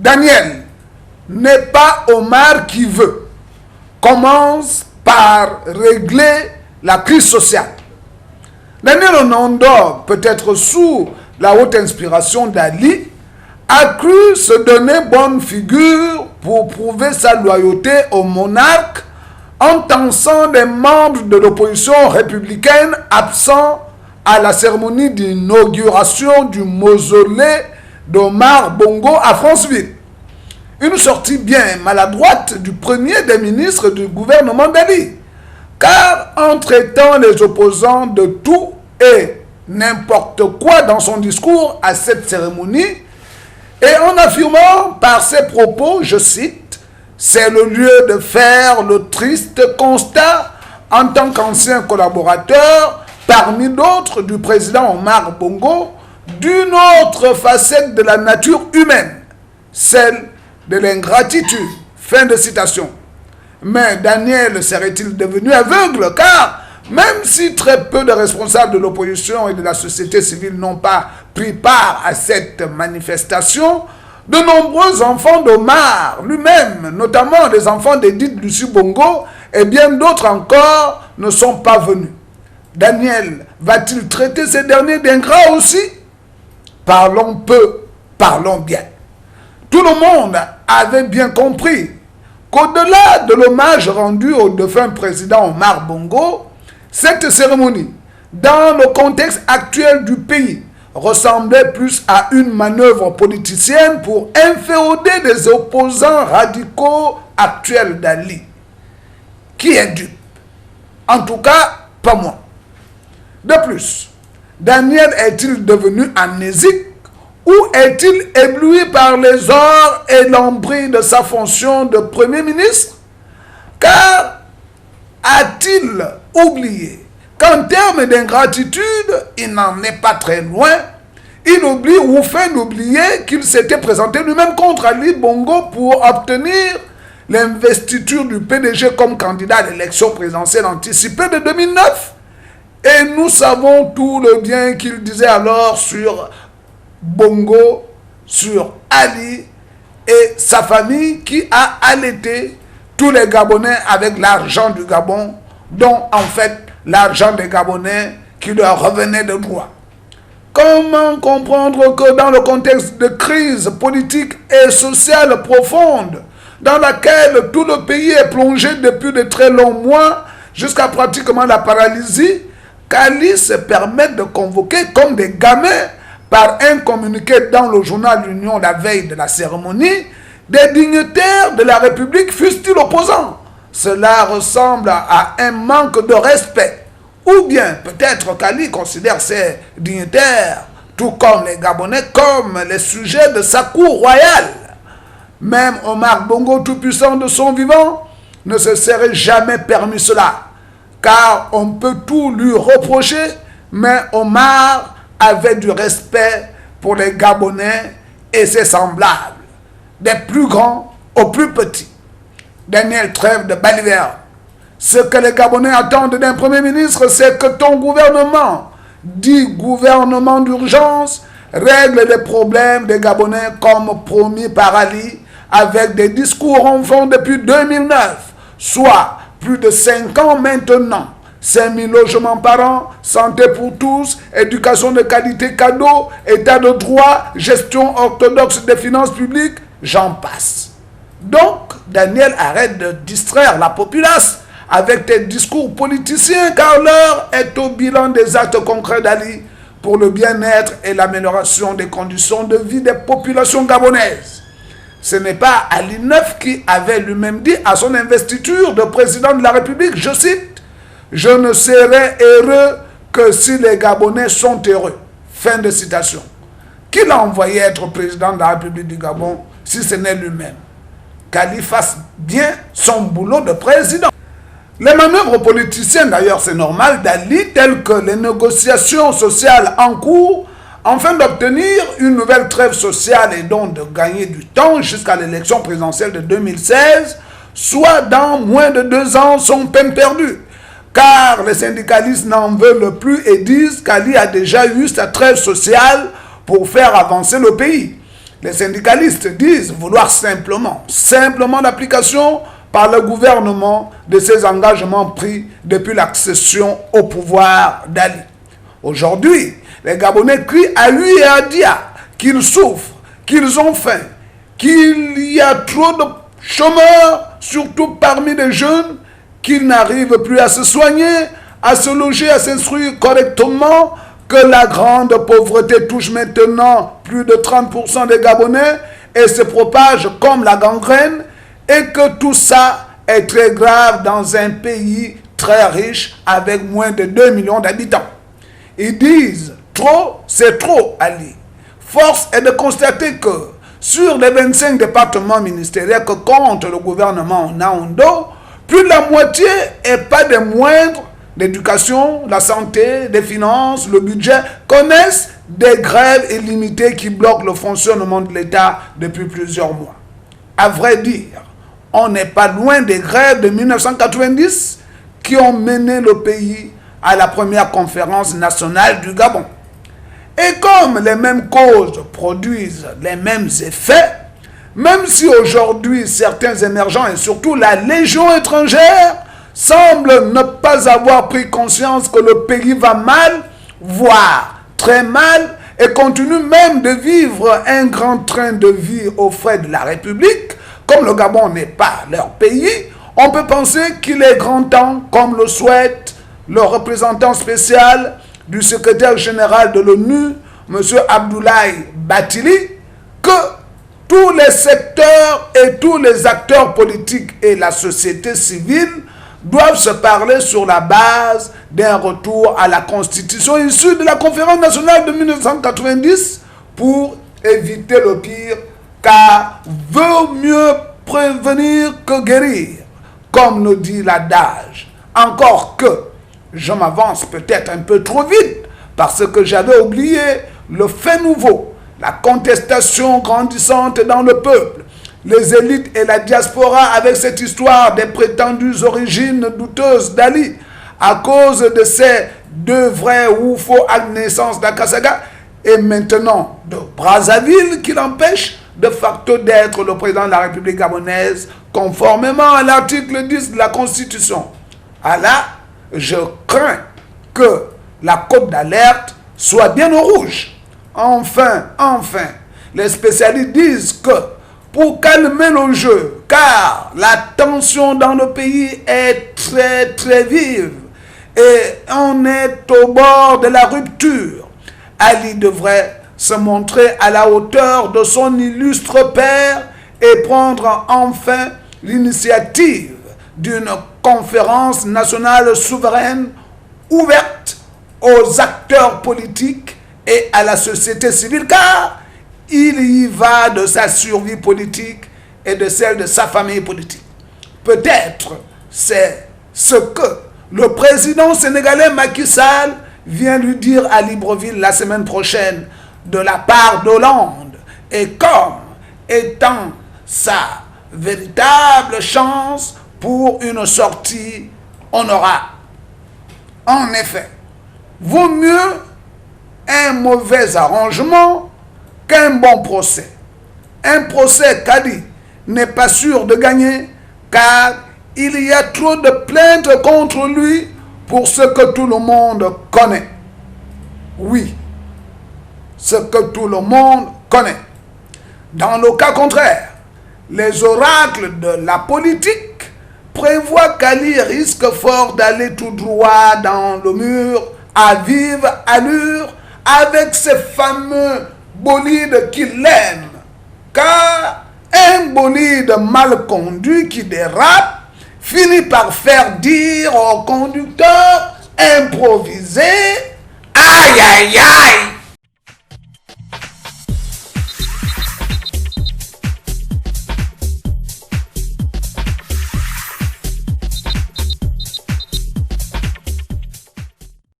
Daniel n'est pas Omar qui veut. Commence par régler la crise sociale. Daniel Onondo, peut-être sous la haute inspiration d'Ali, a cru se donner bonne figure pour prouver sa loyauté au monarque en tensant des membres de l'opposition républicaine absents à la cérémonie d'inauguration du mausolée d'Omar Bongo à Franceville. Une sortie bien maladroite du premier des ministres du gouvernement d'Ali, car en traitant les opposants de tout et n'importe quoi dans son discours à cette cérémonie, et en affirmant par ses propos, je cite, « C'est le lieu de faire le triste constat en tant qu'ancien collaborateur, parmi d'autres, du président Omar Bongo, d'une autre facette de la nature humaine, celle de l'ingratitude. » Fin de citation. Mais Daniel serait-il devenu aveugle, car même si très peu de responsables de l'opposition et de la société civile n'ont pas pris part à cette manifestation, de nombreux enfants d'Omar lui-même, notamment les enfants d'Edith Lucie Bongo, et bien d'autres encore, ne sont pas venus. Daniel va-t-il traiter ces derniers d'ingrats aussi? Parlons peu, parlons bien. Tout le monde avait bien compris qu'au-delà de l'hommage rendu au défunt président Omar Bongo, cette cérémonie, dans le contexte actuel du pays, ressemblait plus à une manœuvre politicienne pour inféoder des opposants radicaux actuels d'Ali. Qui est dupe? En tout cas, pas moi. De plus, Daniel est-il devenu amnésique ou est-il ébloui par les ors et l'embris de sa fonction de Premier ministre? Car a-t-il oublié qu'en termes d'ingratitude, il n'en est pas très loin? Il oublie ou fait d'oublier qu'il s'était présenté lui-même contre Ali Bongo pour obtenir l'investiture du PDG comme candidat à l'élection présidentielle anticipée de 2009. Et nous savons tout le bien qu'il disait alors sur Bongo, sur Ali et sa famille qui a allaité tous les Gabonais avec l'argent du Gabon, dont en fait l'argent des Gabonais qui leur revenait de droit. Comment comprendre que dans le contexte de crise politique et sociale profonde, dans laquelle tout le pays est plongé depuis de très longs mois, jusqu'à pratiquement la paralysie, qu'Ali se permette de convoquer comme des gamins, par un communiqué dans le journal L'Union la veille de la cérémonie, des dignitaires de la République fussent-ils opposants? Cela ressemble à un manque de respect. Ou bien peut-être qu'Ali considère ces dignitaires, tout comme les Gabonais, comme les sujets de sa cour royale. Même Omar Bongo, tout-puissant de son vivant, ne se serait jamais permis cela, car on peut tout lui reprocher, mais Omar avait du respect pour les Gabonais et ses semblables, des plus grands aux plus petits. Daniel, trêve de balivernes. Ce que les Gabonais attendent d'un Premier ministre, c'est que ton gouvernement, dit gouvernement d'urgence, règle les problèmes des Gabonais comme promis par Ali, avec des discours enfants depuis 2009, soit plus de 5 ans maintenant. 5 000 logements par an, santé pour tous, éducation de qualité cadeau, état de droit, gestion orthodoxe des finances publiques, j'en passe. Donc, Daniel, arrête de distraire la populace avec tes discours politiciens, car l'heure est au bilan des actes concrets d'Ali pour le bien-être et l'amélioration des conditions de vie des populations gabonaises. Ce n'est pas Ali Neuf qui avait lui-même dit à son investiture de président de la République, je cite, « Je ne serai heureux que si les Gabonais sont heureux. » Fin de citation. Qui l'a envoyé être président de la République du Gabon si ce n'est lui-même? Qu'Ali fasse bien son boulot de président. Les manœuvres politiciennes, d'ailleurs, c'est normal, d'Ali, telles que les négociations sociales en cours, afin d'obtenir une nouvelle trêve sociale et donc de gagner du temps jusqu'à l'élection présidentielle de 2016, soit dans moins de 2 ans, sont peine perdue. Car les syndicalistes n'en veulent plus et disent qu'Ali a déjà eu sa trêve sociale pour faire avancer le pays. Les syndicalistes disent vouloir simplement l'application par le gouvernement de ces engagements pris depuis l'accession au pouvoir d'Ali. Aujourd'hui, les Gabonais crient à lui et à Dia qu'ils souffrent, qu'ils ont faim, qu'il y a trop de chômeurs, surtout parmi les jeunes, qu'ils n'arrivent plus à se soigner, à se loger, à s'instruire correctement, que la grande pauvreté touche maintenant plus de 30% des Gabonais et se propage comme la gangrène, et que tout ça est très grave dans un pays très riche avec moins de 2 millions d'habitants. Ils disent trop, c'est trop, Ali. Force est de constater que sur les 25 départements ministériels que compte le gouvernement Naondo, plus de la moitié, et pas des moindres, l'éducation, la santé, les finances, le budget, connaissent des grèves illimitées qui bloquent le fonctionnement de l'État depuis plusieurs mois. À vrai dire, on n'est pas loin des grèves de 1990 qui ont mené le pays à la première conférence nationale du Gabon. Et comme les mêmes causes produisent les mêmes effets, même si aujourd'hui certains émergents et surtout la Légion étrangère semblent ne pas avoir pris conscience que le pays va mal, voire très mal, et continue même de vivre un grand train de vie aux frais de la République, comme le Gabon n'est pas leur pays, on peut penser qu'il est grand temps, comme le souhaite le représentant spécial du secrétaire général de l'ONU, M. Abdoulaye Bathily, que tous les secteurs et tous les acteurs politiques et la société civile doivent se parler sur la base d'un retour à la Constitution issue de la conférence nationale de 1990 pour éviter le pire, car vaut mieux prévenir que guérir, comme nous dit l'adage. Encore que, je m'avance peut-être un peu trop vite, parce que j'avais oublié le fait nouveau, la contestation grandissante dans le peuple, les élites et la diaspora avec cette histoire des prétendues origines douteuses d'Ali, à cause de ces deux vrais ou faux naissances d'Akasaga, et maintenant de Brazzaville qui l'empêche de facto d'être le président de la République gabonaise, conformément à l'article 10 de la Constitution. À là, je crains que la cote d'alerte soit bien au rouge. Enfin, les spécialistes disent que pour calmer le jeu, car la tension dans le pays est très très vive et on est au bord de la rupture, Ali devrait se montrer à la hauteur de son illustre père et prendre enfin l'initiative d'une conférence nationale souveraine ouverte aux acteurs politiques et à la société civile, car il y va de sa survie politique et de celle de sa famille politique. Peut-être c'est ce que le président sénégalais Macky Sall vient lui dire à Libreville la semaine prochaine de la part d'Hollande, et comme étant sa véritable chance pour une sortie honorable. En effet, vaut mieux un mauvais arrangement qu'un bon procès. Un procès qu'Ali n'est pas sûr de gagner, car il y a trop de plaintes contre lui pour ce que tout le monde connaît. Oui, ce que tout le monde connaît. Dans le cas contraire, les oracles de la politique prévoient qu'Ali risque fort d'aller tout droit dans le mur à vive allure avec ces fameux bolides qu'il aime. Car un bolide mal conduit qui dérape finit par faire dire au conducteur improvisé « Aïe aïe aïe !»